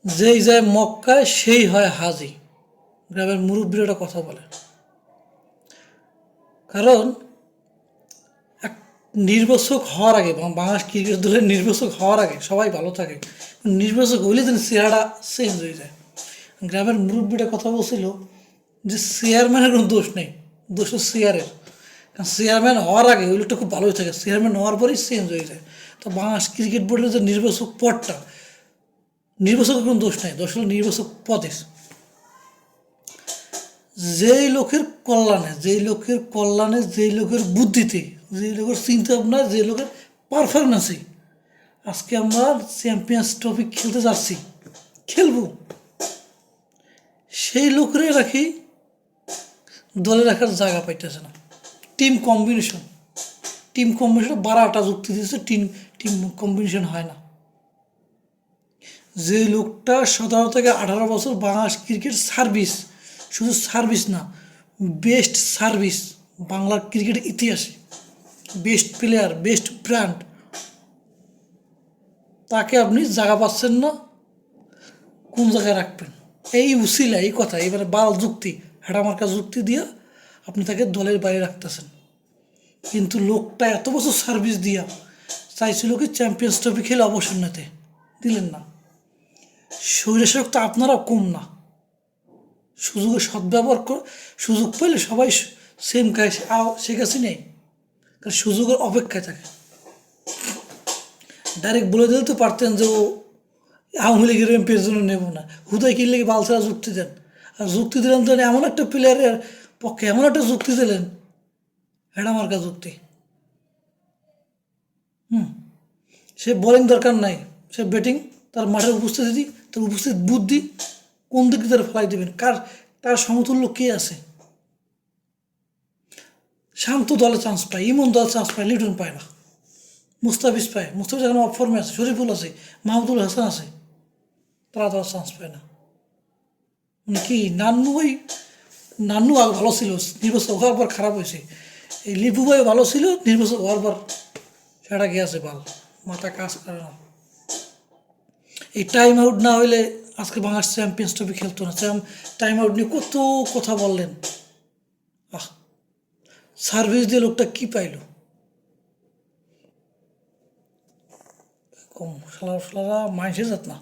যেই যায় মক্কায় সেই হয় হাজি। গ্রামের মুরব্বীরা একটা কথা বলে। কারণ এক নির্বাচক হওয়ার আগে বাংলাদেশ ক্রিকেট দলের নির্বাচক হওয়ার আগে সবাই ভালো থাকে, নির্বাচক হইলে যেন চেহারাটা চেঞ্জ হয়ে যায়। গ্রামের মুরব্বীটা কথা বলছিল যে চেয়ারম্যানের কোনো দোষ নেই, দোষ হচ্ছে চেয়ারের। কারণ চেয়ারম্যান হওয়ার আগে ওই লোকটা খুব ভালোই থাকে, চেয়ারম্যান হওয়ার পরেই চেঞ্জ হয়ে যায়। তো বাংলাদেশ ক্রিকেট বোর্ডের যে নির্বাচক পদটা, নির্বাচকের কোনো দোষ নেই, দোষ হলো নির্বাচক পদের। যেই লোকের কল্যাণে, যেই লোকের কল্যাণে, যেই লোকের বুদ্ধিতে, যেই লোকের চিন্তা ভাবনা, যে লোকের পারফরমেন্সে আজকে আমরা চ্যাম্পিয়ন্স ট্রফি খেলতে যাচ্ছি, খেলবো, সেই লোকেরাই রাখি দলে রাখার জায়গা পাইতেছে না। টিম কম্বিনেশন, টিম কম্বিনেশন 12টা যুক্তি দিয়েছে, টিম টিম কম্বিনেশন হয় না। যে লোকটা 17 থেকে 18 বছর বাংলাদেশ ক্রিকেট সার্ভিস, শুধু সার্ভিস না, বেস্ট সার্ভিস বাংলার ক্রিকেটের ইতিহাসে, বেস্ট প্লেয়ার, বেস্ট ব্র্যান্ড, তাকে আপনি জায়গা পাচ্ছেন না, কোন জায়গায় রাখবেন? এই উসিলা, এই কথা, এবারে বাল যুক্তি, হেডামার্কা যুক্তি দিয়ে আপনি তাকে দলের বাইরে রাখতেছেন। কিন্তু লোকটা এত বছর সার্ভিস দিয়া চাইছিল কি চ্যাম্পিয়ন্স ট্রফি খেলে অবসর নিতে, দিলেন না। স্বৈরাচারক তো আপনারাও কম না, সুযোগের সদ্ব্যবহার সুযোগ পেলে সবাই সেম কাজ সে কাছে নেই, কারণ সুযোগের অপেক্ষায় থাকে। ডাইরেক্ট বলে দিতে পারতেন যে ও আওয়ামী লীগের এমপির জন্য নেব না, হুদায় কি লেগে বালছাড়া যুক্তি দেন। আর যুক্তি দিলেন তো এমন একটা প্লেয়ারের পক্ষে এমন একটা যুক্তি দিলেন, হেডামার্কা যুক্তি। সে বোলিং দরকার নাই, সে ব্যাটিং, তার মাঠের উপস্থিতি, তার উপস্থিত বুদ্ধি, কোন দিক দিয়ে তার ফেলাই দেবেন, তার সমতুল্য কে আছে? শান্ত দলে চান্স পায়, ইমন দলে চান্স পায়, লিটন পায় না, মুস্তাফিজ পায়, মুস্তাফিজ এখন অফ ফর্মে আছে, শরীফুল আছে, মাহমুদুল হাসান আছে, তারা তো আর চান্স পায় না। মানে কি নান্নু আগে ভালো ছিল, নির্বাচক হওয়ার পর খারাপ হয়েছে। এই লিপু ভাই ভালো ছিল, নির্বাচক হওয়ার পর সেটা গিয়েছে বাল, মাথা কাজ করে না। এই টাইম আউট না হইলে আজকে বাংলাদেশ চ্যাম্পিয়ন্স ট্রফি খেলতো না। টাইম আউট নিয়ে কত কথা বললেন, আহ, সার্ভিস দিয়ে লোকটা কি পাইলো? কম সালারা মাইন্ডসে যাত না।